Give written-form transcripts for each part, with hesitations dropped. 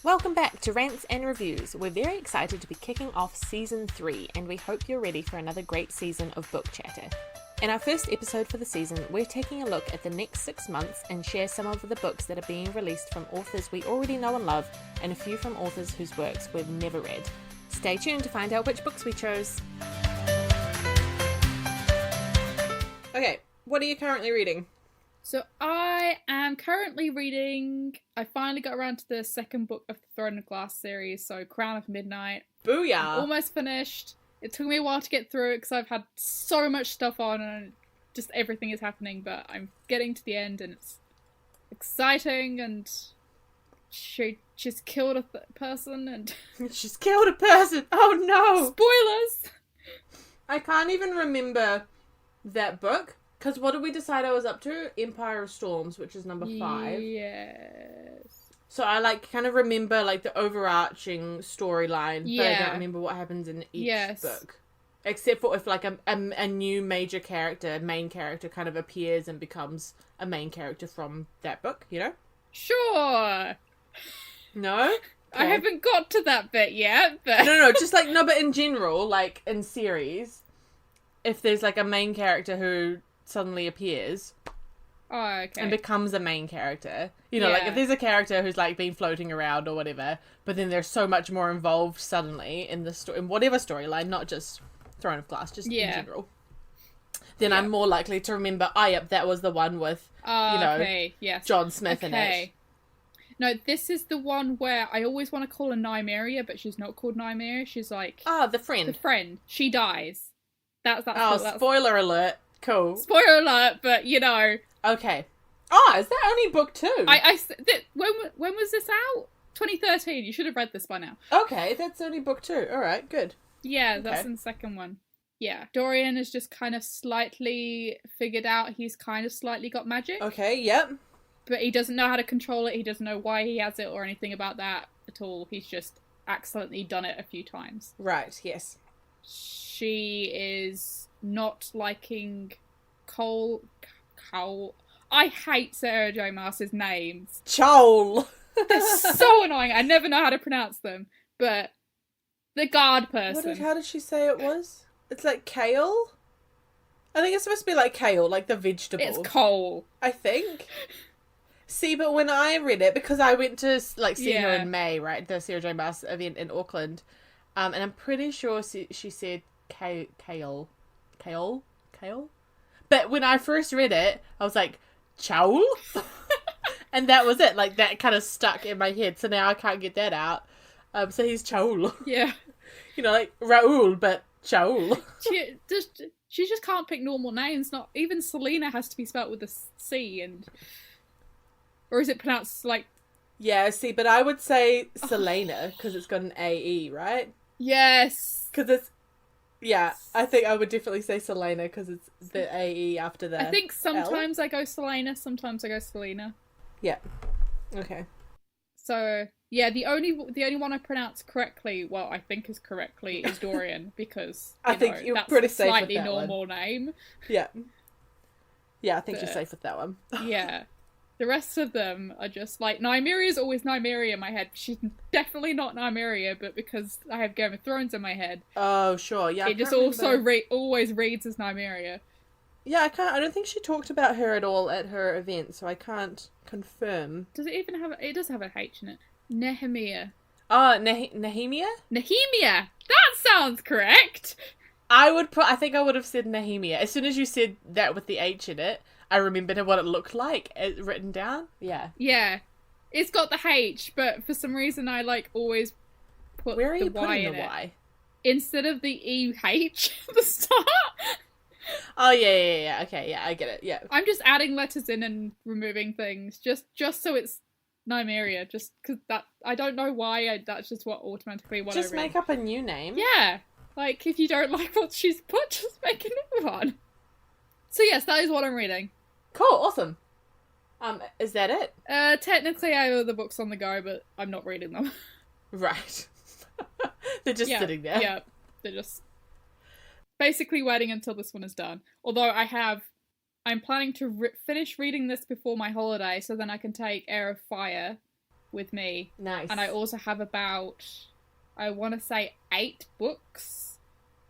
Welcome back to Rants and Reviews. We're very excited to be kicking off Season 3, and we hope you're ready for another great season of book chatter. In our first episode for the season, we're taking a look at the next 6 months and share some of the books that are being released from authors we already know and love, and a few from authors whose works we've never read. Stay tuned to find out which books we chose. Okay, what are you currently reading? So I am currently reading, I finally got around to the second book of the Throne of Glass series, so Crown of Midnight. Booyah! I'm almost finished. It took me a while to get through it because I've had so much stuff on and just everything is happening, but I'm getting to the end and it's exciting, and she just killed a person and... She's killed a person! Oh no! Spoilers! I can't even remember that book. Because what did we decide I was up to? Empire of Storms, which is number 5. Yes. So I kind of remember the overarching storyline, but I Yeah. don't remember what happens in each Yes. book. Except for if a new major character, main character kind of appears and becomes a main character from that book, you know? Sure. No? I Okay. haven't got to that bit yet, but... No, just no, but in general, in series, if there's a main character who suddenly appears Oh, okay. and becomes a main character, you know, Yeah. if there's a character who's been floating around or whatever, but then there's so much more involved suddenly in the in whatever storyline, not just Throne of Glass, just in general, then I'm more likely to remember, yep, that was the one with okay, yes. John Smith in it. No, this is the one where I always want to call her Nymeria, but she's not called Nymeria. She's the friend. the friend. She dies. That's Spoiler alert. Cool. Spoiler alert, but you know. Okay. Is that only book 2? When was this out? 2013. You should have read this by now. Okay, that's only book 2. All right, good. Yeah, that's Okay. in the second one. Yeah, Dorian has just kind of slightly figured out he's kind of slightly got magic. Okay, yep. But he doesn't know how to control it. He doesn't know why he has it or anything about that at all. He's just accidentally done it a few times. Right, yes. She is not liking Cole. I hate Sarah J. Maas's names. Chol. They're so annoying. I never know how to pronounce them. But the guard person. How did she say it was? It's kale? I think it's supposed to be kale, the vegetable. It's Cole. I think. See, but when I read it, because I went to see her in May, right, the Sarah J. Maas event in Auckland, and I'm pretty sure she said kale. But when I first read it, I was like, chowl? And that was it. That kind of stuck in my head, so now I can't get that out. So he's chowl. Yeah. You know, Raoul, but chowl. She just can't pick normal names. Not even Selena has to be spelt with a C, or is it pronounced Yeah, see, but I would say Selena, because it's got an A-E, right? Yes. Because it's... Yeah, I think I would definitely say Selena, because it's the A-E after the I think sometimes L. I go Selena, sometimes I go Selena. Yeah. Okay. So, yeah, the only one I pronounce correctly, well, I think is correctly, is Dorian, because I think you're that's pretty a safe with slightly that normal name. Yeah. Yeah, I think you're safe with that one. Yeah. The rest of them are just Nymeria is always Nymeria in my head. She's definitely not Nymeria, but because I have Game of Thrones in my head, Oh, sure. Yeah. it just also always reads as Nymeria. Yeah, I don't think she talked about her at all at her event, so I can't confirm. Does it even have it does have an H in it. Nehemiah. Nehemia? Nehemia! That sounds correct! I think I would have said Nehemia. As soon as you said that with the H in it, I remembered what it looked like written down. Yeah. Yeah. It's got the H, but for some reason I always put Where are the you Y putting in the it. Y? Instead of the EH at the start. Oh, yeah. Okay, yeah, I get it. Yeah. I'm just adding letters in and removing things, just so it's Nymeria, just because that, I don't know why, that's just what automatically what Just I read. make up a new name. Yeah, if you don't like what she's put, just make a new one. So yes, that is what I'm reading. Cool, awesome. Is that it? Technically I have other books on the go, but I'm not reading them. Right. They're just sitting there. Yeah, they're just basically waiting until this one is done. Although I'm planning to finish reading this before my holiday, so then I can take Air of Fire with me. Nice. And I also have about, I want to say 8 books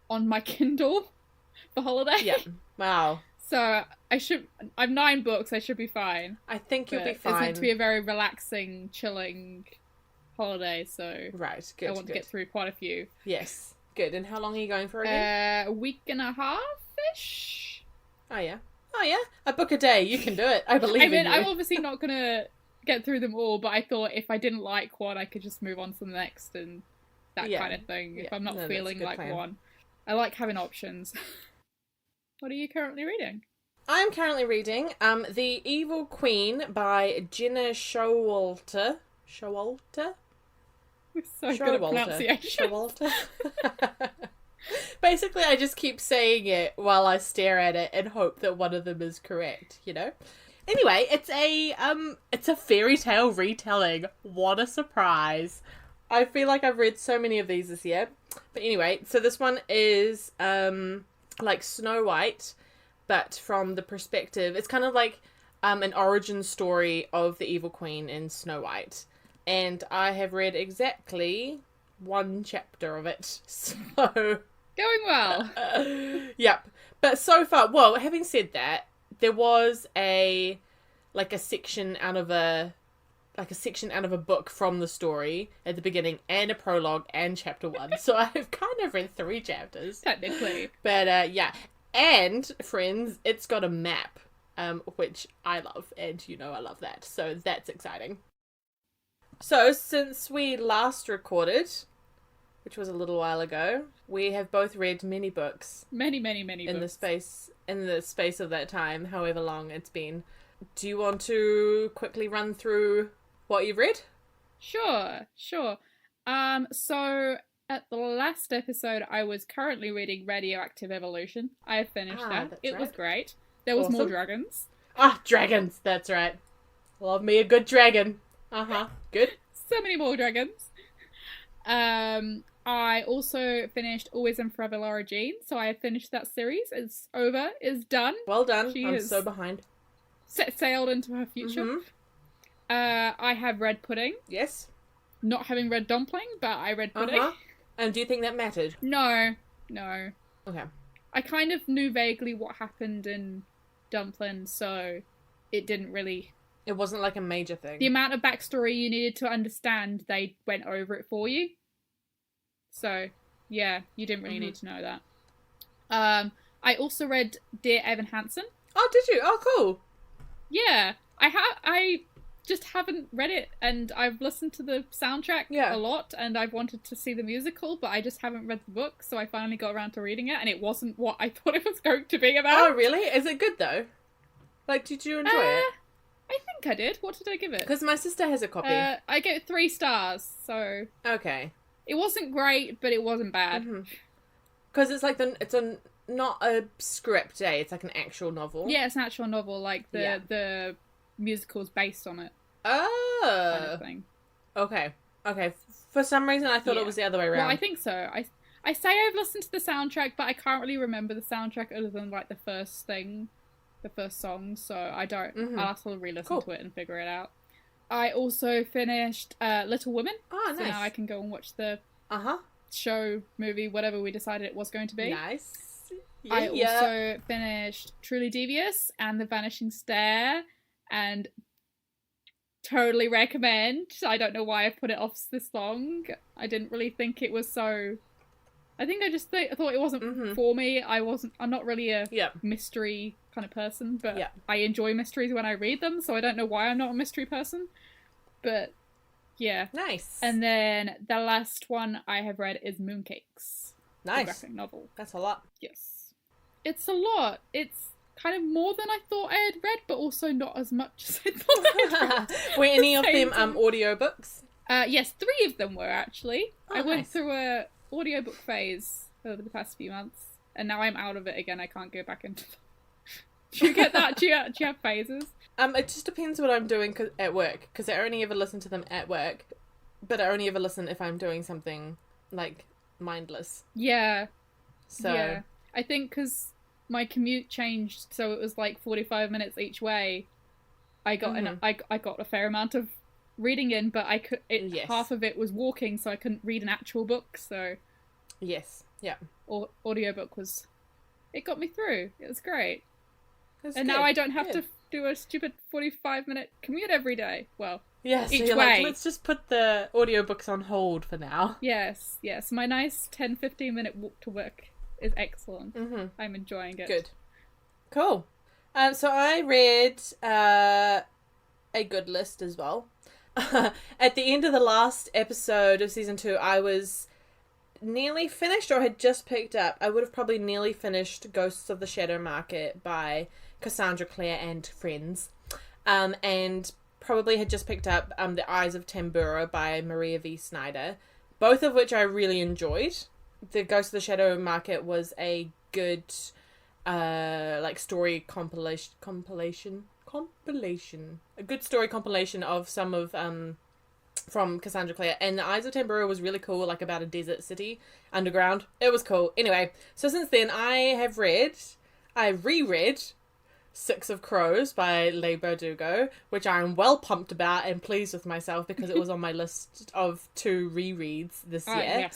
on my Kindle for holiday. Yeah. Wow. So I've 9 books, I should be fine. I think you'll be It's fine. meant to be a very relaxing, chilling holiday, so Right, good, I want to get through quite a few. Yes, good. And how long are you going for again? A week and a half-ish. Oh, yeah. A book a day. You can do it. I believe in you. I'm obviously not going to get through them all, but I thought if I didn't like one, I could just move on to the next and that kind of thing. If I'm not feeling like plan. One. I like having options. What are you currently reading? I'm currently reading The Evil Queen by Jenna Showalter. Showalter? So good at pronunciation. Showalter. Basically, I just keep saying it while I stare at it and hope that one of them is correct, you know? Anyway, it's a fairy tale retelling. What a surprise. I feel like I've read so many of these this year. But anyway, so this one is like Snow White, but from the perspective, it's kind of like an origin story of the Evil Queen in Snow White. And I have read exactly 1 chapter of it, so... Going well. Yep. But so far, well, having said that, there was a section out of a book from the story at the beginning, and a prologue and chapter 1. So I've kind of read 3 chapters. Technically. But yeah. And, friends, it's got a map, which I love, and you know I love that. So that's exciting. So, since we last recorded, which was a little while ago, we have both read many books. Many books. In the space of that time, however long it's been. Do you want to quickly run through what you've read? Sure. So at the last episode, I was currently reading Radioactive Evolution. I have finished that. It was great. There was more dragons. Dragons! That's right. Love me a good dragon. Good. So many more dragons. I also finished Always and Forever Laura Jean, so I have finished that series. It's over. It's done. Well done. I'm so behind. Set sailed into her future. Mm-hmm. I have read Pudding. Yes. Not having read Dumpling, but I read Pudding. And do you think that mattered? No. Okay. I kind of knew vaguely what happened in Dumpling, so it didn't really... It wasn't like a major thing. The amount of backstory you needed to understand, they went over it for you. So, yeah, you didn't really need to know that. I also read Dear Evan Hansen. Oh, did you? Oh, cool. Yeah, I just haven't read it, and I've listened to the soundtrack a lot, and I've wanted to see the musical, but I just haven't read the book, so I finally got around to reading it, and it wasn't what I thought it was going to be about. Oh, really? Is it good, though? Like, did you enjoy it? I think I did. What did I give it? Because my sister has a copy. I gave it 3 stars, so... Okay. It wasn't great, but it wasn't bad. Because it's like not a script, it's like an actual novel. Yeah, it's an actual novel, like the musical's based on it. Oh. Kind of thing. Okay. For some reason I thought it was the other way around. Well, I think so. I say I've listened to the soundtrack, but I can't really remember the soundtrack other than like the first song, so I don't. I'll have to re-listen to it and figure it out. I also finished Little Women. Oh, nice. So now I can go and watch the show, movie, whatever we decided it was going to be. Nice. Yeah, I also finished Truly Devious and The Vanishing Stare, and totally recommend. I don't know why I put it off this long. I didn't really think it was so... I think I just thought it wasn't for me. I'm not really a mystery kind of person, but I enjoy mysteries when I read them, so I don't know why I'm not a mystery person. But yeah. Nice. And then the last one I have read is Mooncakes. Nice. A graphic novel. That's a lot. Yes. It's a lot. It's kind of more than I thought I had read, but also not as much as I thought I'd read. Were any of them audiobooks? Yes, 3 of them were actually. Oh, I went through a audiobook phase over the past few months, and now I'm out of it again. I can't go back into them. Do you get that? Do you have phases? It just depends what I'm doing at work, because I only ever listen to them at work, but I only ever listen if I'm doing something like mindless. Yeah. So yeah. I think because my commute changed, so it was like 45 minutes each way. I got I got a fair amount of reading in, but Yes. half of it was walking, so I couldn't read an actual book. So Yes. Yeah. or audiobook it got me through. It was great. That's And good. now I don't have Good. to do a stupid 45-minute commute every day. Well, Yeah, so each you're way. like, let's just put the audiobooks on hold for now. Yes. My nice 10-15 minute walk to work is excellent. Mm-hmm. I'm enjoying it. Good. Cool. So I read a good list as well. At the end of the last episode of season 2, I was nearly finished or had just picked up. I would have probably nearly finished Ghosts of the Shadow Market by Cassandra Clare and friends. And probably had just picked up The Eyes of Tambura by Maria V. Snyder, both of which I really enjoyed. The Ghost of the Shadow Market was a good story compilation, a good story compilation of some of from Cassandra Clare, and The Eyes of Tambura was really cool, like about a desert city underground. It was cool. Anyway, so since then I reread Six of Crows by Leigh Bardugo, which I'm well pumped about and pleased with myself because it was on my list of 2 rereads this year.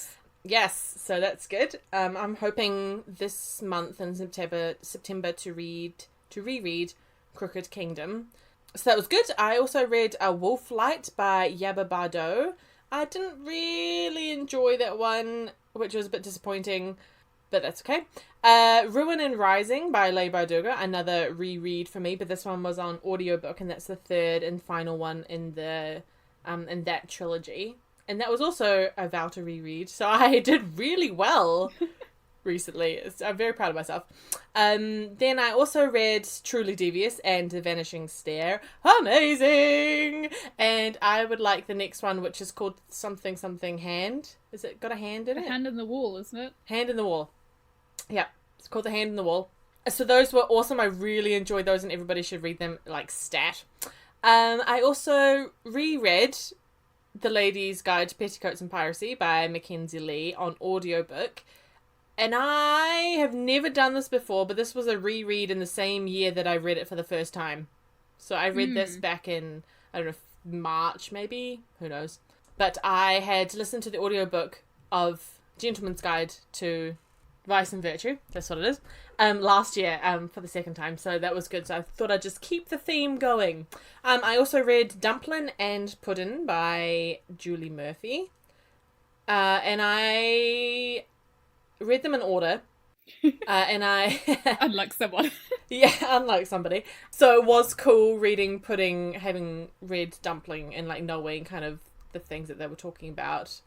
Yes, so that's good. I'm hoping this month in September to reread Crooked Kingdom. So that was good. I also read Wolf Light by Yaba Bardo. I didn't really enjoy that one, which was a bit disappointing, but that's okay. Ruin and Rising by Leigh Bardugo, another reread for me, but this one was on audiobook, and that's the 3rd and final one in that trilogy. And that was also a vow to reread, so I did really well recently. I'm very proud of myself. Then I also read Truly Devious and The Vanishing Stare. Amazing! And I would like the next one, which is called Something Hand. Is it got a hand in it? A Hand in the Wall, isn't it? Hand in the Wall. Yeah, it's called The Hand in the Wall. So those were awesome. I really enjoyed those, and everybody should read them, like, stat. I also reread The Lady's Guide to Petticoats and Piracy by Mackenzie Lee on audiobook. And I have never done this before, but this was a reread in the same year that I read it for the first time. So I read this back in, I don't know, March maybe? Who knows? But I had listened to the audiobook of Gentleman's Guide to Vice and Virtue, that's what it is, last year for the second time. So that was good. So I thought I'd just keep the theme going. I also read Dumplin' and Puddin' by Julie Murphy. And I read them in order. And I... Unlike someone. Yeah, unlike somebody. So it was cool reading Pudding, having read Dumpling, and like knowing kind of the things that they were talking about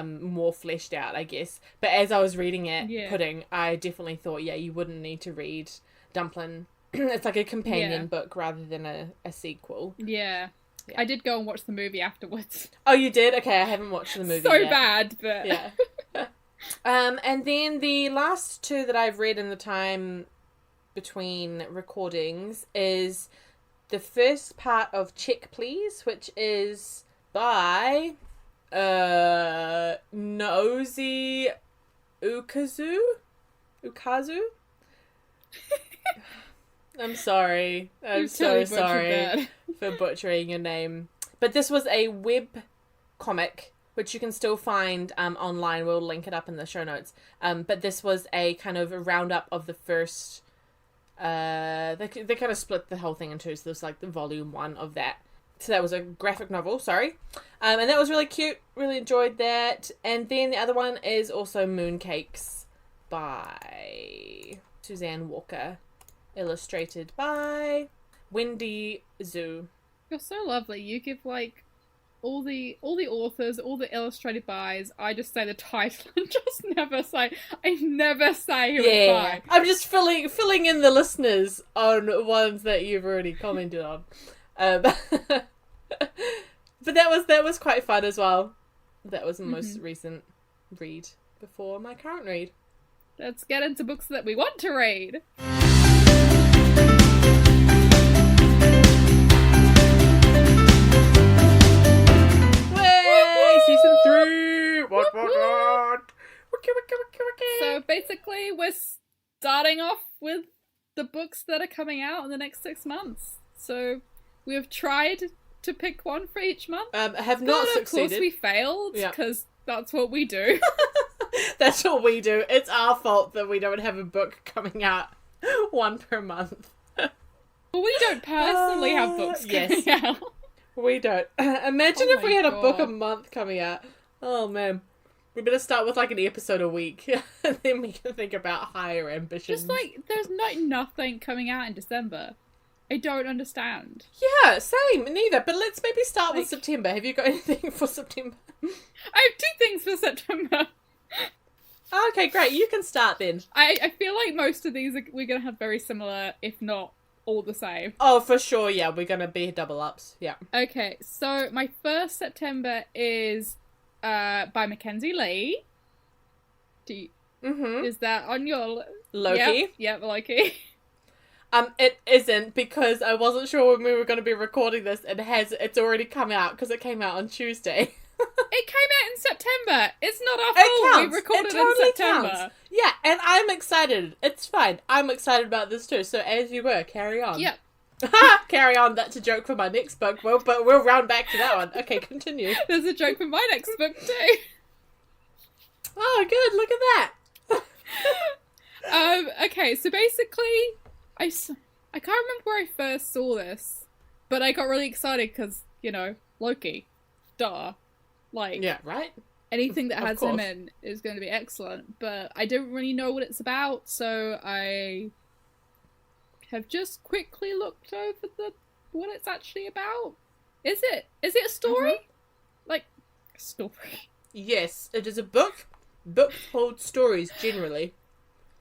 more fleshed out, I guess. But as I was reading it, Pudding, I definitely thought, yeah, you wouldn't need to read Dumpling. It's like a companion book rather than a sequel. Yeah. I did go and watch the movie afterwards. Oh, you did? Okay, I haven't watched the movie yet. Bad, but... Yeah. And then the last 2 that I've read in the time between recordings is the first part of Check Please, which is by Noozi Ukazu? I'm sorry. I'm so sorry for butchering your name. But this was a web comic, which you can still find online. We'll link it up in the show notes. But this was a kind of a roundup of the first... They kind of split the whole thing in 2, so there's like the volume 1 of that. So that was a graphic novel, sorry. And that was really cute. Really enjoyed that. And then the other one is also Mooncakes by Suzanne Walker. Illustrated by Wendy Zhu. You're so lovely. You give like all the authors, all the illustrated bys. I just say the title and just never say. I never say who it's by. I'm just filling in the listeners on ones that you've already commented on. But that was quite fun as well. That was the most recent read before my current read. Let's get into books that we want to read. Season 3! What? So basically, we're starting off with the books that are coming out in the next 6 months. So we have tried to pick one for each month. Have not But succeeded. of course we failed, Yeah. because that's what we do. That's what we do. It's our fault that we don't have a book coming out one per month. But we don't personally have books yes. coming out. We don't. Imagine Oh if we my had a book a God. month coming out. Oh man. We better start with like an episode a week. And then we can think about higher ambitions. Just like, there's nothing coming out in December. I don't understand. Yeah, same, neither. But let's maybe start with Like- September. Have you got anything for September? I have 2 things for September. Okay, great. You can start then. I feel like most of these we're going to have very similar, if not all the same. Oh, for sure. Yeah, we're going to be double ups. Yeah. Okay, so my first September is by Mackenzie Lee. Mm-hmm. Is that on your Loki. Yep, Loki. It isn't, because I wasn't sure when we were going to be recording this. It's already come out because it came out on Tuesday. It came out in September. It's not our It fault. counts. We recorded It totally in September. counts. Yeah, and I'm excited. It's fine. I'm excited about this too. So as you were, carry on. Yep. Carry on. That's a joke for my next book. Well, but we'll round back to that one. Okay, continue. There's a joke for my next book too. Oh, good. Look at that. Okay, so basically, I can't remember where I first saw this, but I got really excited because, you know, Loki. Duh. Like, Yeah, right? anything that Of has him course. in is going to be excellent, but I don't really know what it's about, so I have just quickly looked over what it's actually about. Is it a story? Like, a story. Yes, it is a book. Books hold stories, generally.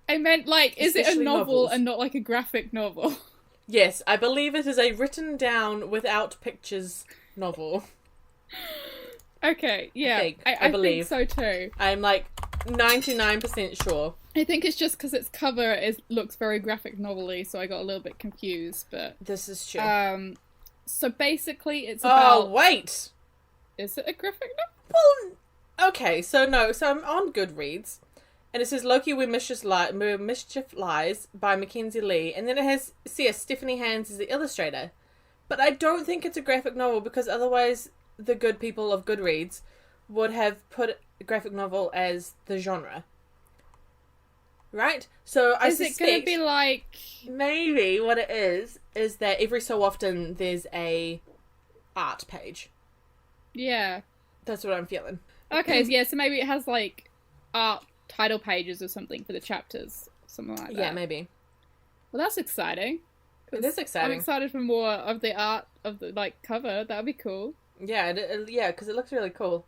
I meant, like, is it a Especially novel novels. and not like a graphic novel? Yes, I believe it is a written down without pictures novel. Okay, yeah. think. I I believe. think so too. I'm like 99% sure. I think it's just because its cover looks very graphic novel-y, so I got a little bit confused, but... This is true. So basically it's Oh, about... wait! Is it a graphic novel? Well, okay, so I'm on Goodreads, and it says Loki Where Mischief Lies by Mackenzie Lee, and then it has Stephanie Hans as the illustrator. But I don't think it's a graphic novel, because otherwise the good people of Goodreads would have put a graphic novel as the genre. Right? So I Is it suspect going to be like... maybe what it is that every so often there's a art page. Yeah. That's what I'm feeling. Okay, yeah, so maybe it has like art title pages or something for the chapters. Something like that. Yeah, maybe. Well, that's exciting. It is I'm exciting. excited for more of the art of the like cover. That would be cool. Yeah, yeah, because it looks really cool.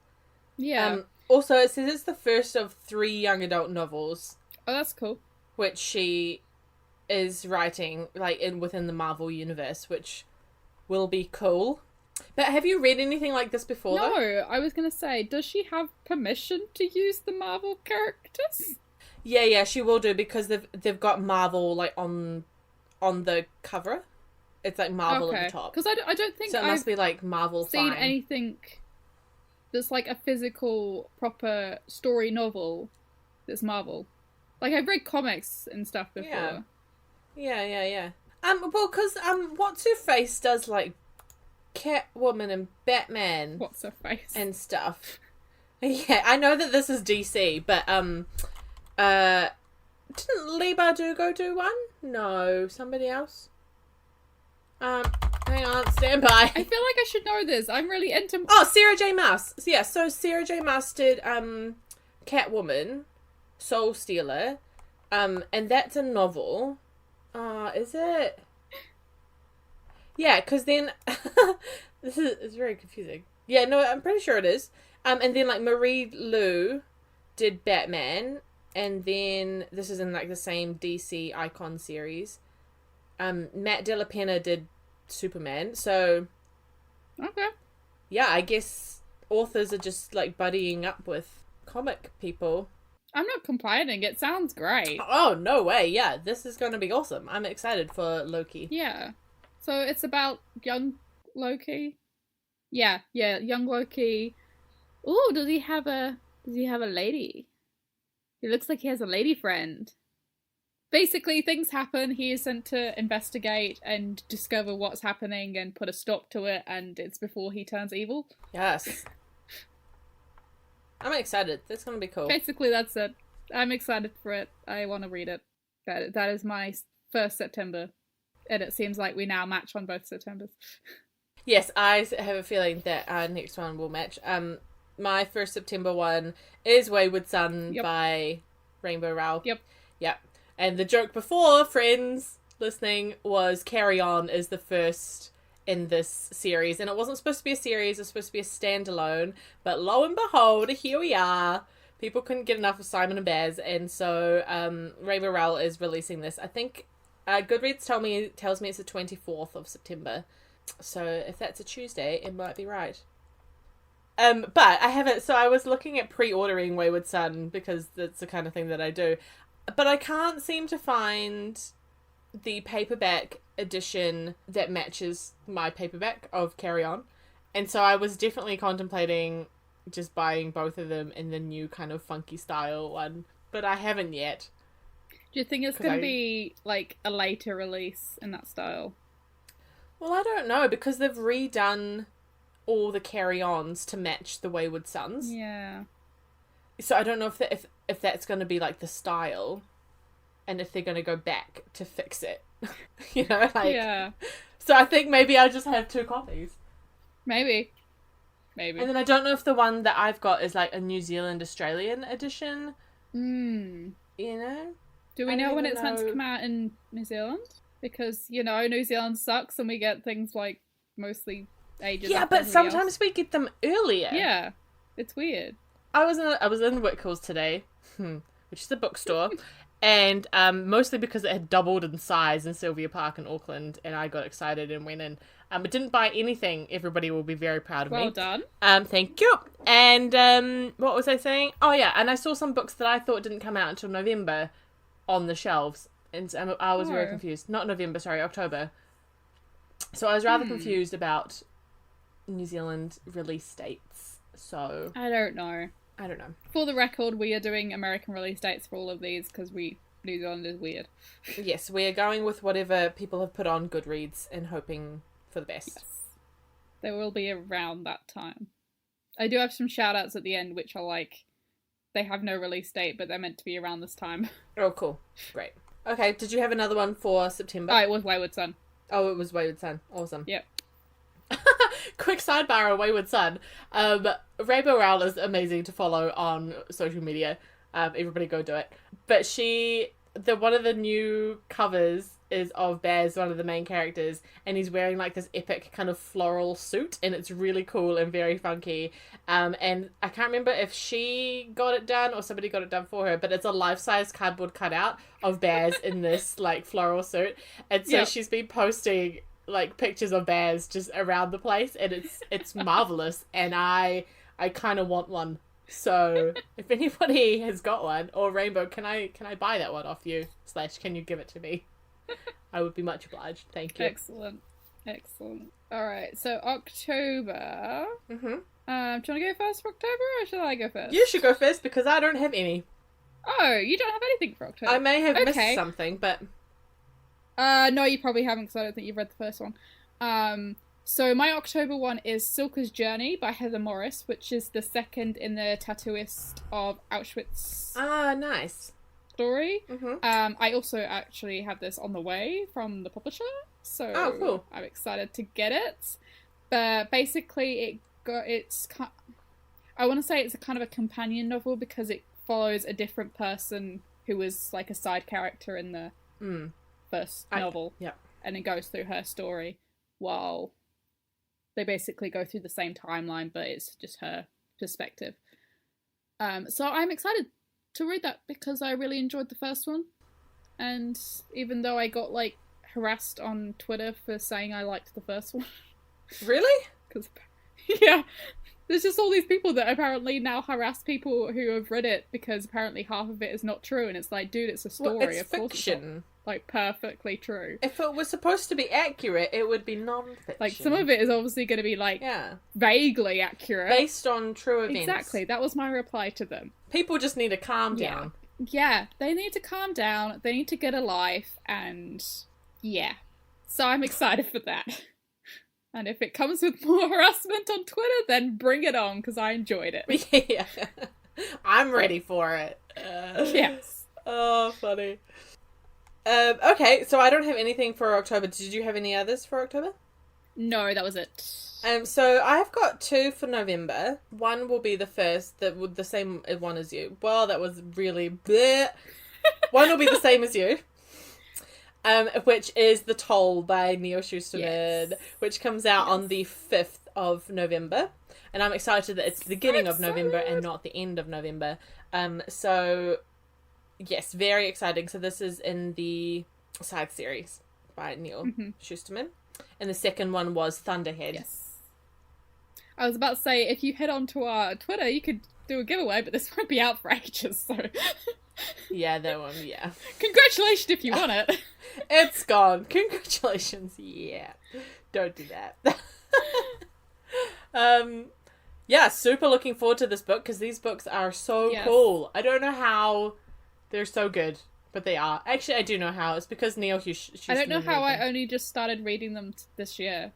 Yeah. Also, it says it's the first of 3 young adult novels, Oh, that's cool. which she is writing like within the Marvel universe, which will be cool. But have you read anything like this before? No, Though? I was gonna say, does she have permission to use the Marvel characters? Yeah, she will do, because they've got Marvel like on the cover. It's like Marvel at the top. Because I don't think So it I've must be like Marvel seen fine. anything that's like a physical, proper story novel that's Marvel. Like, I've read comics and stuff before. Yeah. Well, because what's her face does like Catwoman and Batman What's her face? and stuff. Yeah, I know that this is DC, but didn't Lee Bardugo do one? No, somebody else. Hang on, stand by. I feel like I should know this. I'm really into... Oh, Sarah J. Maas. Yeah, so Sarah J. Maas did Catwoman, Soul Stealer, and that's a novel. Is it? Yeah, because then it's very confusing. Yeah, no, I'm pretty sure it is. And then like Marie Lu did Batman, and then this is in like the same DC Icon series. Matt Della Penna did Superman, so Okay. yeah, I guess authors are just like buddying up with comic people. I'm not complaining. It sounds great. Oh, no way. Yeah, this is going to be awesome. I'm excited for Loki. Yeah. So it's about young Loki? Yeah, young Loki. Ooh, does he have a lady? It looks like he has a lady friend. Basically, things happen. He is sent to investigate and discover what's happening and put a stop to it, and it's before he turns evil. Yes. I'm excited. That's going to be cool. Basically, that's it. I'm excited for it. I want to read it. That is my first September. And it seems like we now match on both Septembers. Yes, I have a feeling that our next one will match. My first September one is Wayward Son by Rainbow Rowell. Yep. And the joke before, friends listening, was Carry On is the first in this series. And it wasn't supposed to be a series, it was supposed to be a standalone. But lo and behold, here we are. People couldn't get enough of Simon and Baz. And so Rainbow Rowell is releasing this. I think Goodreads tells me it's the 24th of September. So if that's a Tuesday, it might be right. But I haven't, so I was looking at pre-ordering Wayward Son because that's the kind of thing that I do. But I can't seem to find the paperback edition that matches my paperback of Carry On. And so I was definitely contemplating just buying both of them in the new kind of funky style one. But I haven't yet. Do you think it's going to be like a later release in that style? Well, I don't know, because they've redone all the Carry-Ons to match the Wayward Sons. Yeah. So I don't know if that's going to be like the style, and if they're going to go back to fix it. You know, like. Yeah. So I think maybe I'll just have 2 copies. Maybe. And then I don't know if the one that I've got is like a New Zealand Australian edition. You know? Do we know when it's meant to come out in New Zealand? Because, you know, New Zealand sucks and we get things like mostly ages. Yeah, but sometimes we get them earlier. Yeah. It's weird. I was in Whitcoulls today, which is a bookstore, and mostly because it had doubled in size in Sylvia Park in Auckland, and I got excited and went in. I didn't buy anything. Everybody will be very proud of me. Well done. Thank you. And what was I saying? Oh yeah, and I saw some books that I thought didn't come out until November on the shelves, and I was very confused. Not November, sorry, October. So I was rather confused about New Zealand release dates. So I don't know. For the record, we are doing American release dates for all of these because New Zealand is weird. Yes, we are going with whatever people have put on Goodreads and hoping for the best. Yes. They will be around that time. I do have some shout outs at the end which are like, they have no release date, but they're meant to be around this time. Oh, cool. Great. Okay, did you have another one for September? Oh, it was Wayward Son. Oh, it was Wayward Son. Awesome. Yep. Quick sidebar on Wayward Son. Rainbow Rowell is amazing to follow on social media. Everybody go do it. But one of the new covers is of Baz, one of the main characters, and he's wearing like this epic kind of floral suit, and it's really cool and very funky. And I can't remember if she got it done or somebody got it done for her, but it's a life-size cardboard cutout of Baz in this like floral suit. And so she's been posting like pictures of Baz just around the place, and it's marvelous, and I kind of want one. So if anybody has got one, or Rainbow, can I buy that one off you? / can you give it to me? I would be much obliged. Thank you. Excellent. Alright, so October. Do you want to go first for October, or should I go first? You should go first, because I don't have any. Oh, you don't have anything for October? I may have missed something, but... No, you probably haven't, because I don't think you've read the first one. So my October one is Silka's Journey by Heather Morris, which is the second in the Tattooist of Auschwitz. Ah, nice. Story. I also actually have this on the way from the publisher, so cool. I'm excited to get it. But basically, I want to say it's a kind of a companion novel because it follows a different person who was like a side character in the first novel, and it goes through her story while they basically go through the same timeline, but it's just her perspective. So I'm excited to read that because I really enjoyed the first one, and even though I got like harassed on Twitter for saying I liked the first one. Really? Because yeah, there's just all these people that apparently now harass people who have read it because apparently half of it is not true, and it's like, dude, it's a story. Well, it's of course fiction. It's not, like, perfectly true. If it was supposed to be accurate, it would be non-fiction. Like, some of it is obviously going to be like vaguely accurate, based on true events. Exactly. That was my reply to them. People just need to calm down. Yeah, they need to calm down, they need to get a life, and yeah. So I'm excited for that. And if it comes with more harassment on Twitter, then bring it on, because I enjoyed it. Yeah. I'm ready for it. Yes. Oh, funny. Okay, so I don't have anything for October. Did you have any others for October? No, that was it. So I've got 2 for November. One will be the first, that would the same one as you. Well, that was really bleh. One will be the same as you. Which is The Toll by Neil Shusterman, which comes out on the 5th of November. And I'm excited that it's the beginning of November and not the end of November. So, yes, very exciting. So this is in the side series by Neil Shusterman. And the second one was Thunderhead. Yes. I was about to say, if you head on to our Twitter, you could do a giveaway, but this won't be out for ages, so... Yeah, that one, yeah. Congratulations if you want it. It's gone. Congratulations, yeah. Don't do that. Yeah, super looking forward to this book, because these books are so cool. I don't know how they're so good, but they are. Actually, I do know how. It's because Neil Shusterman. I don't know how I only just started reading them this year.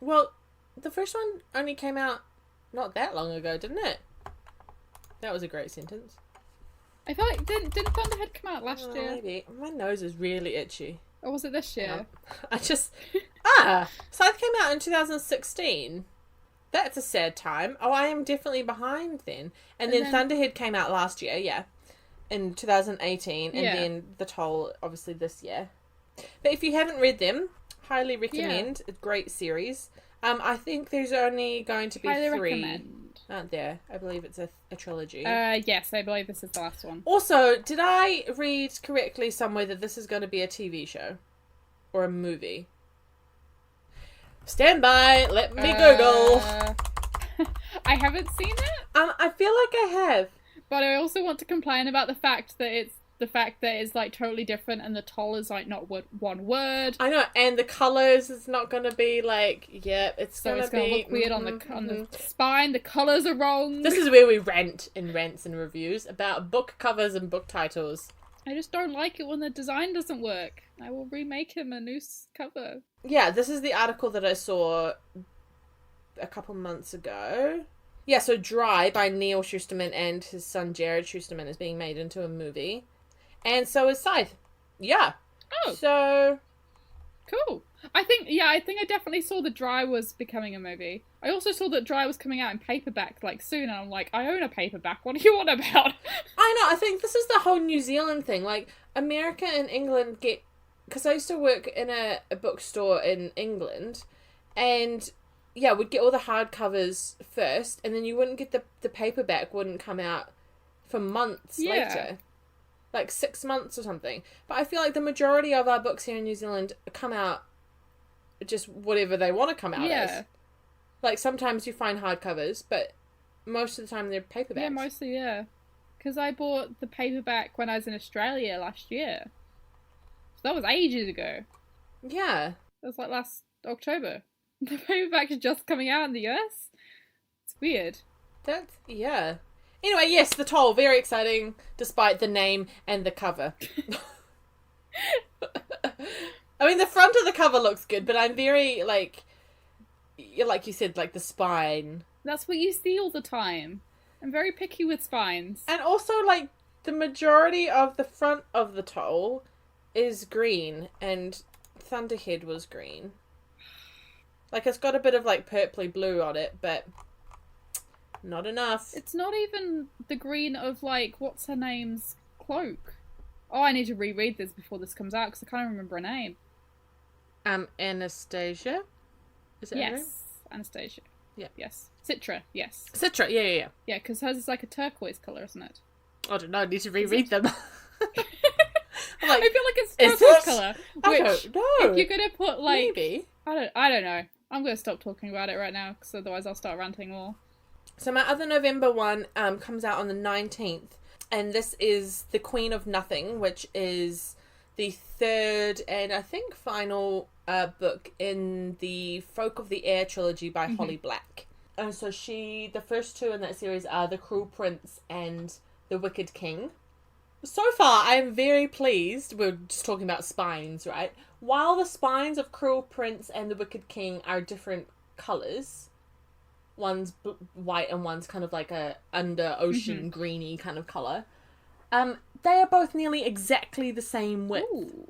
Well, the first one only came out not that long ago, didn't it? That was a great sentence. I feel like, didn't Thunderhead come out last year? Maybe. My nose is really itchy. Or was it this year? I just... Scythe came out in 2016. That's a sad time. Oh, I am definitely behind then. And then Thunderhead came out last year, in 2018. And then The Toll, obviously, this year. But if you haven't read them, highly recommend. A great series. I think there's only going to be 3. Recommend. Aren't there? I believe it's a trilogy. Yes, I believe this is the last one. Also, did I read correctly somewhere that this is going to be a TV show? Or a movie? Stand by, let me Google. I haven't seen it. I feel like I have. But I also want to complain about the fact that it's like totally different, and The Toll is like not one word. I know, and the colours is not gonna be like, it's gonna look weird on the spine. The colours are wrong. This is where we rant in Rants and Reviews about book covers and book titles. I just don't like it when the design doesn't work. I will remake him a new cover. Yeah, this is the article that I saw a couple months ago. Yeah, so Dry by Neil Shusterman and his son Jared Shusterman is being made into a movie. And so is Scythe. Yeah. Oh. So... Cool. I think I definitely saw that Dry was becoming a movie. I also saw that Dry was coming out in paperback like soon, and I'm like, I own a paperback. What are you on about? I know. I think this is the whole New Zealand thing. Like, America and England get... Because I used to work in a bookstore in England, and we'd get all the hardcovers first, and then you wouldn't get the paperback wouldn't come out for months later. Like 6 months or something. But I feel like the majority of our books here in New Zealand come out just whatever they want to come out as. Like, sometimes you find hardcovers, but most of the time they're paperbacks. Yeah, mostly, Because I bought the paperback when I was in Australia last year. So that was ages ago. Yeah. That was like last October. The paperback is just coming out in the US. It's weird. Anyway, yes, The Toll, very exciting, despite the name and the cover. I mean, the front of the cover looks good, but I'm very, like you said, like the spine. That's what you see all the time. I'm very picky with spines. And also, like, the majority of the front of The Toll is green, and Thunderhead was green. Like, it's got a bit of, like, purpley blue on it, but... not enough. It's not even the green of, like, what's her name's cloak. Oh, I need to reread this before this comes out, because I can't remember her name. Anastasia? Is it her name? Anastasia. Yeah. Yes. Citra, yes. Citra, yeah. Yeah, because hers is like a turquoise colour, isn't it? I don't know, I need to reread them. I'm like, I feel like it's turquoise colour. I don't know. If you're going to put, like... Maybe. I don't know. I'm going to stop talking about it right now, because otherwise I'll start ranting more. So my other November one comes out on the 19th, and this is The Queen of Nothing, which is the third and I think final book in the Folk of the Air trilogy by Holly Black. And so the first two in that series are The Cruel Prince and The Wicked King. So far, I am very pleased. We're just talking about spines, right? While the spines of Cruel Prince and the Wicked King are different colours, one's white and one's kind of like a under ocean greeny kind of colour, they are both nearly exactly the same width. Ooh.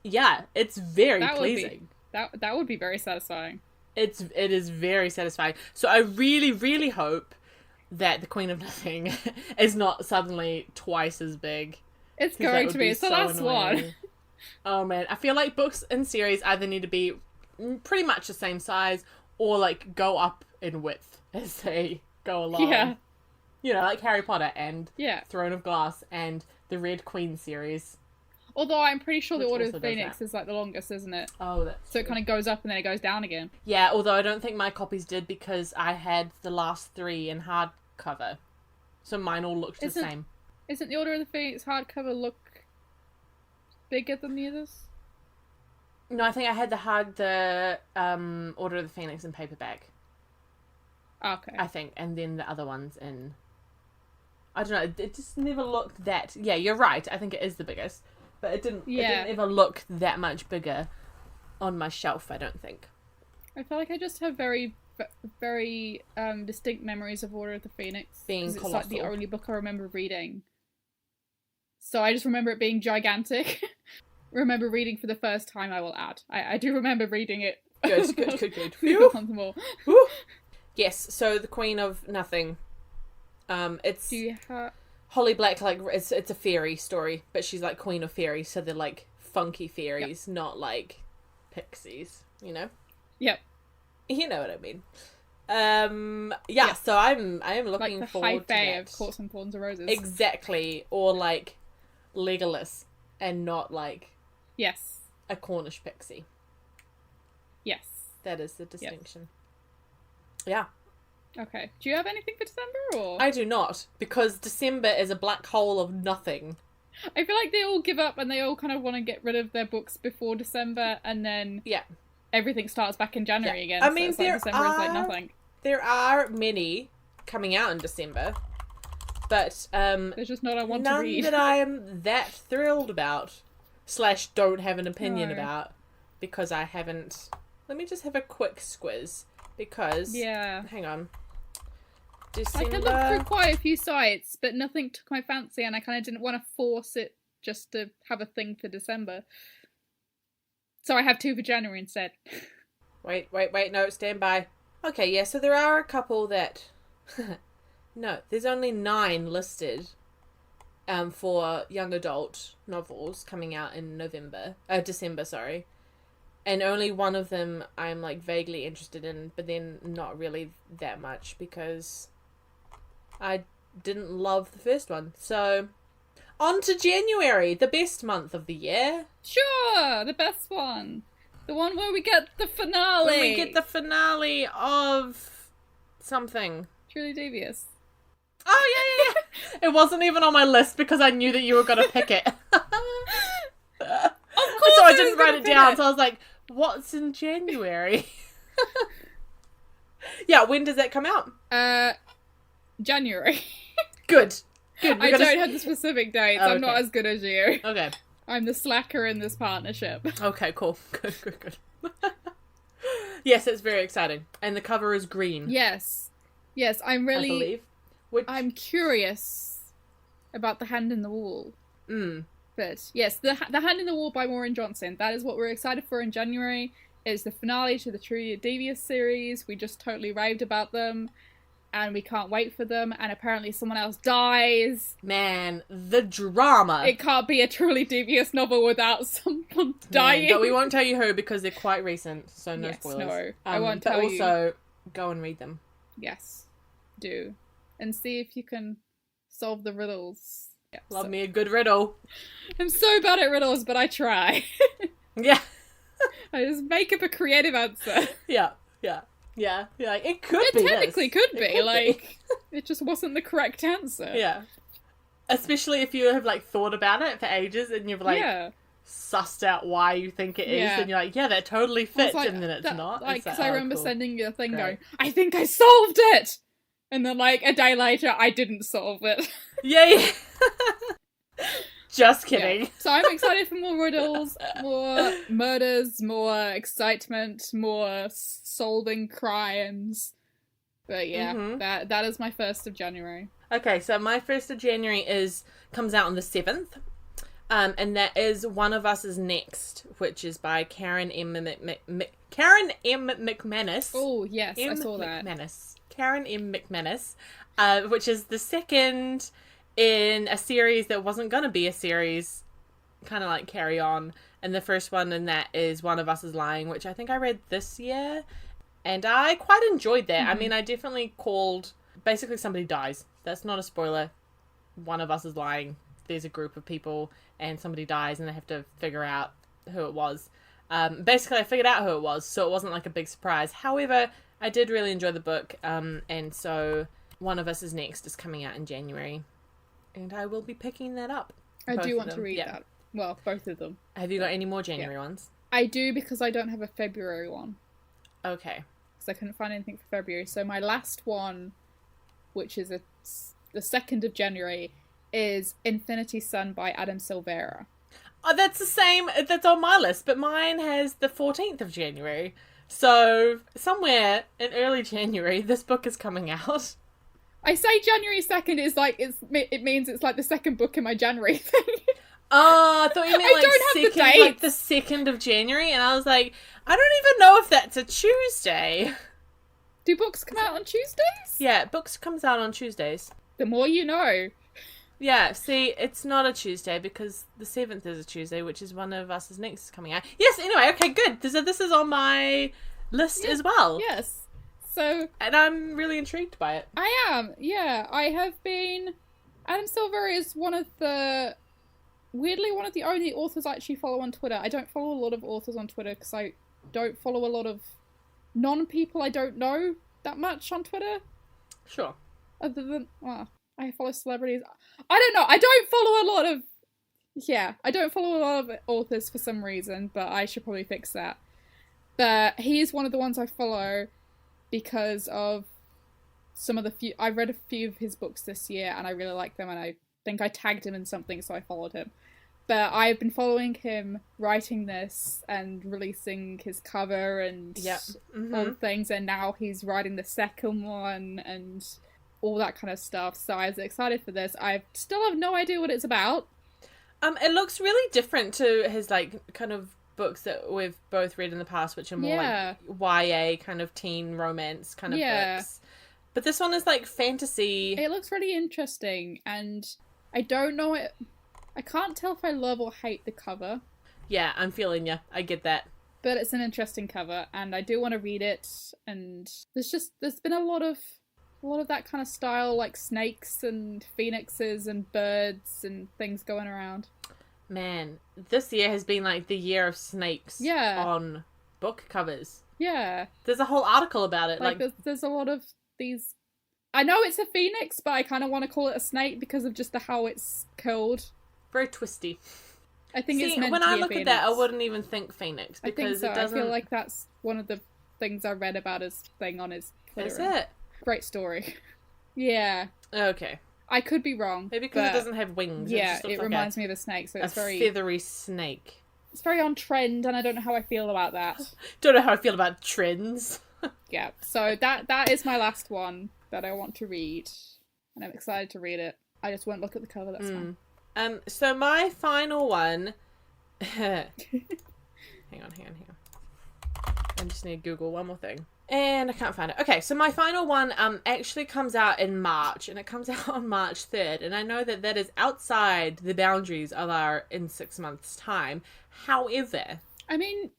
Yeah, it's very pleasing. That would be very satisfying. It is very satisfying. So I really, really hope that the Queen of Nothing is not suddenly twice as big. It's going to be. It's the last one. Oh man, I feel like books and series either need to be pretty much the same size or like go up in width as they go along. Yeah. You know, like Harry Potter and Yeah. Throne of Glass and the Red Queen series. Although I'm pretty sure the Which Order of also the does Phoenix that. is like the longest, isn't it? Oh, that's So it kind of goes up and then it goes down again. Yeah, although I don't think my copies did because I had the last 3 in hardcover. So mine all looked the same. Isn't the Order of the Phoenix hardcover look bigger than the others? No, I think I had the Order of the Phoenix in paperback. Okay. I think, and then the other ones in... I don't know, it just never looked that... Yeah, you're right, I think it is the biggest. But it didn't ever look that much bigger on my shelf, I don't think. I feel like I just have very, very distinct memories of Order of the Phoenix. Being 'cause it's colossal. like the only book I remember reading. So I just remember it being gigantic. Remember reading for the first time, I will add. I do remember reading it. Good. Once more. Whew. Yes, so the Queen of Nothing. It's... Do you have... Holly Black, like, it's a fairy story, but she's like Queen of Fairies, so they're like funky fairies, not like pixies, you know? Yep. You know what I mean. Yeah, so I am looking like the forward to high fae that. of Courts and Thorns and Roses. Exactly, or like Legolas, and not like Yes. a Cornish pixie. Yes. That is the distinction. Yeah. Okay. Do you have anything for December, or...? I do not, because December is a black hole of nothing. I feel like they all give up and they all kind of want to get rid of their books before December, and then everything starts back in January again. I mean, it's like December is like nothing. There are many coming out in December, but there's just not I want to read. none that I am that thrilled about, / don't have an opinion about, because I haven't... Let me just have a quick squiz, because... Yeah. Hang on. I could look through quite a few sites, but nothing took my fancy, and I kind of didn't want to force it just to have a thing for December. So I have 2 for January instead. Wait, no, stand by. Okay, yeah, so there are a couple that... No, there's only 9 listed for young adult novels coming out in December, sorry. And only one of them I'm, like, vaguely interested in, but then not really that much, because I didn't love the first one. So, on to January, the best month of the year. Sure, the best one. The one where we get the finale. When we get the finale of something. Truly Devious. Oh, yeah. It wasn't even on my list because I knew that you were going to pick it. Of course So I didn't write it down, so I was like, what's in January? Yeah, when does that come out? January. Good. I don't have the specific dates. Oh, I'm not okay. as good as you. Okay. I'm the slacker in this partnership. Okay, cool. Good. Yes, it's very exciting. And the cover is green. Yes, I'm really... I believe. I'm curious about The Hand in the Wall. But yes, the Hand in the Wall by Maureen Johnson. That is what we're excited for in January. It's the finale to the Truly Devious series. We just totally raved about them. And we can't wait for them. And apparently someone else dies. Man, the drama. It can't be a Truly Devious novel without someone dying. But we won't tell you who because they're quite recent. So no spoilers. No, I won't tell you. But also, go and read them. Yes, do. And see if you can solve the riddles. Yeah, Love me a good riddle. I'm so bad at riddles, but I try. Yeah. I just make up a creative answer. Yeah. You're like, it could be. It technically this. could be. Like, it just wasn't the correct answer. Yeah. Especially if you have, like, thought about it for ages and you've, like, sussed out why you think it is. And you're like, yeah, that totally fits. Like, and then it's not. Like, because like, I remember cool. sending you a thing going, I think I solved it! And then, like, a day later, I didn't solve it. Yeah. Just kidding. Yeah. So I'm excited for more riddles, more murders, more excitement, more solving crimes. But yeah, that is my 1st of January. Okay, so my 1st of January comes out on the 7th. And that is One of Us is Next, which is by Karen M. McManus. Oh, yes, I saw that. Karen M. McManus, which is the second in a series that wasn't going to be a series, kind of like Carry On. And the first one in that is One of Us is Lying, which I think I read this year. And I quite enjoyed that. I mean, I definitely called... Basically, somebody dies. That's not a spoiler. One of Us is Lying. There's a group of people and somebody dies and they have to figure out who it was. Basically, I figured out who it was, so it wasn't like a big surprise. However, I did really enjoy the book, and so One of Us is Next is coming out in January. And I will be picking that up. I do want to read that. Well, both of them. Have you got any more January ones? I do, because I don't have a February one. Okay. Because I couldn't find anything for February. So my last one, which is the 2nd of January, is Infinity Sun by Adam Silvera. Oh, that's the same. That's on my list, but mine has the 14th of January. So somewhere in early January, this book is coming out. I say January 2nd is like, it means it's like the second book in my January thing. Oh, I thought you meant like the 2nd of January, and I was like, I don't even know if that's a Tuesday. Do books come out on Tuesdays? Yeah, books comes out on Tuesdays. The more you know. Yeah, see, it's not a Tuesday because the 7th is a Tuesday, which is One of Us is Next coming out. Yes, anyway, okay, good. So this is on my list as well. Yes. So... And I'm really intrigued by it. I am, yeah. I have been... Adam Silvera is weirdly one of the only authors I actually follow on Twitter. I don't follow a lot of authors on Twitter because I don't follow a lot of non-people I don't know that much on Twitter. Sure. Other than... Well, I follow celebrities. I don't know. I don't follow a lot of authors for some reason, but I should probably fix that. But he's one of the ones I follow because of I read a few of his books this year and I really like them, and I think I tagged him in something, so I followed him. But I've been following him writing this and releasing his cover and all the things, and now he's writing the second one and all that kind of stuff. So I was excited for this. I still have no idea what it's about. It looks really different to his like kind of books that we've both read in the past, which are more like YA kind of teen romance kind of books. But this one is like fantasy. It looks really interesting, and I don't know it. I can't tell if I love or hate the cover. Yeah, I'm feeling you. I get that. But it's an interesting cover, and I do want to read it. And there's been a lot of that kind of style, like snakes and phoenixes and birds and things going around. Man, this year has been like the year of snakes on book covers. Yeah. There's a whole article about it. Like there's a lot of these... I know it's a phoenix, but I kind of want to call it a snake because of just how it's curled. Very twisty. I think it's meant to be a phoenix. When I look at that, I wouldn't even think phoenix because I think so. It doesn't... I feel like that's one of the things I read about his thing on his Twitter. Is it? Great story. Yeah. Okay. I could be wrong. Maybe because it doesn't have wings. Yeah, it reminds me of a snake, so it's very... feathery snake. It's very on trend, and I don't know how I feel about that. Don't know how I feel about trends. Yeah, so that is my last one that I want to read, and I'm excited to read it. I just won't look at the cover, that's fine. So my final one... hang on. I just need to Google one more thing. And I can't find it. Okay, so my final one actually comes out in March, and it comes out on March 3rd, and I know that is outside the boundaries of our in 6 months' time. However... I mean...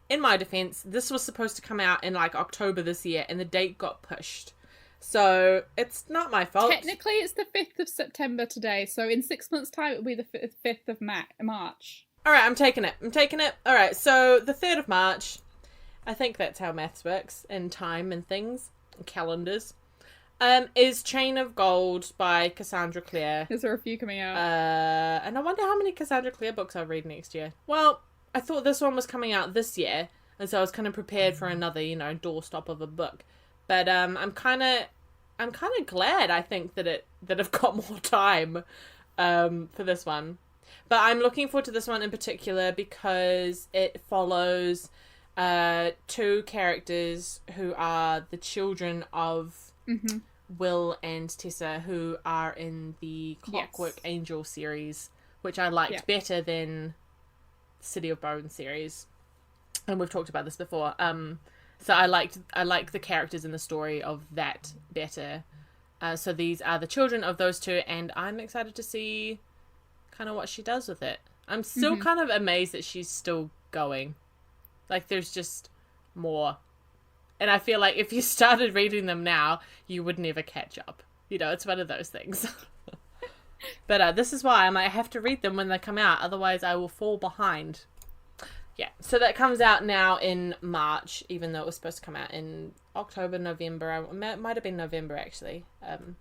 In my defense, this was supposed to come out in like October this year, and the date got pushed. So it's not my fault. Technically, it's the 5th of September today, so in 6 months' time, it'll be the 5th of March. Alright, I'm taking it. Alright, so the 3rd of March, I think that's how maths works, in time and things, and calendars, is Chain of Gold by Cassandra Clare. Is there a few coming out? And I wonder how many Cassandra Clare books I'll read next year. Well, I thought this one was coming out this year, and so I was kind of prepared for another, doorstop of a book. But I'm kind of glad, I think, that I've got more time for this one. But I'm looking forward to this one in particular because it follows two characters who are the children of Will and Tessa, who are in the Clockwork Angel series, which I liked better than City of Bones series. And we've talked about this before. So I like the characters in the story of that better. So these are the children of those two, and I'm excited to see kind of what she does with it. I'm still kind of amazed that she's still going. Like, there's just more. And I feel like if you started reading them now, you would never catch up. You know, it's one of those things. But this is why I might have to read them when they come out. Otherwise, I will fall behind. Yeah, so that comes out now in March, even though it was supposed to come out in October, November. It might have been November, actually. And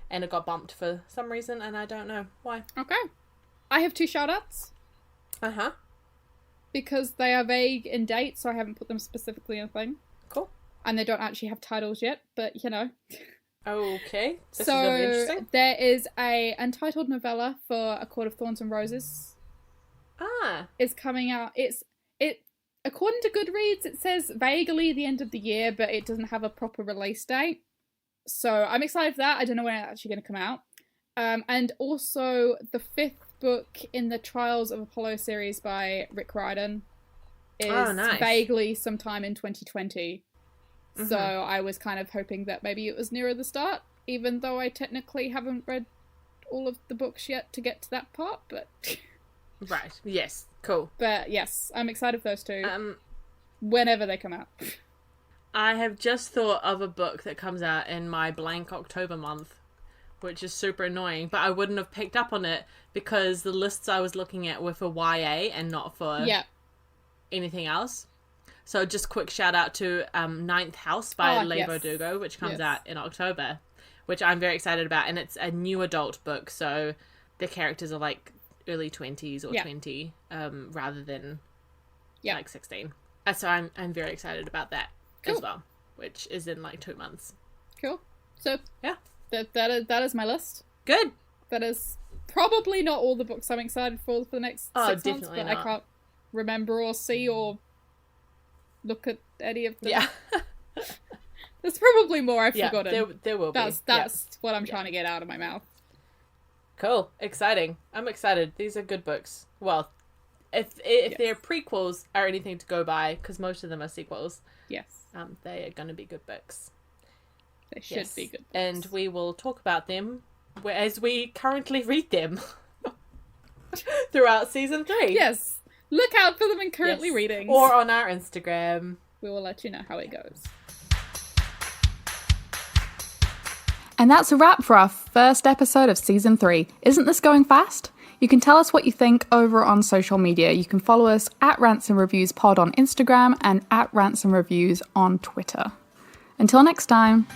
it got bumped for some reason, and I don't know why. Okay. I have 2 shout-outs. Uh-huh. Because they are vague in date, so I haven't put them specifically in a thing. Cool. And they don't actually have titles yet, but, you know. Okay. This so, is interesting. There is a untitled novella for A Court of Thorns and Roses. Is coming out. According to Goodreads, it says vaguely the end of the year, but it doesn't have a proper release date. So I'm excited for that. I don't know when it's actually going to come out. And also the 5th book in the Trials of Apollo series by Rick Riordan is vaguely sometime in 2020. So I was kind of hoping that maybe it was nearer the start, even though I technically haven't read all of the books yet to get to that part, but... Right. Yes. Cool. But yes, I'm excited for those two. Whenever they come out. I have just thought of a book that comes out in my blank October month, which is super annoying, but I wouldn't have picked up on it because the lists I was looking at were for YA and not for anything else. So just quick shout out to Ninth House by Leigh Bardugo, which comes out in October, which I'm very excited about. And it's a new adult book, so the characters are like early 20s or 20 rather than like 16. So I'm very excited about that as well, which is in like 2 months. Cool. So yeah, that is my list. Good. That is probably not all the books I'm excited for the next 6 months, but I can't remember or see or look at any of them. Yeah. There's probably more I've forgotten. There will be. That's what I'm trying to get out of my mouth. Cool. Exciting. I'm excited. These are good books. Well, if their prequels are anything to go by, because most of them are sequels, they are going to be good books. They should be good books. And we will talk about them as we currently read them throughout season 3. Yes. Look out for them in currently readings. Or on our Instagram. We will let you know how it goes. And that's a wrap for our first episode of Season 3. Isn't this going fast? You can tell us what you think over on social media. You can follow us at Rants and Reviews Pod on Instagram and at Rants and Reviews on Twitter. Until next time.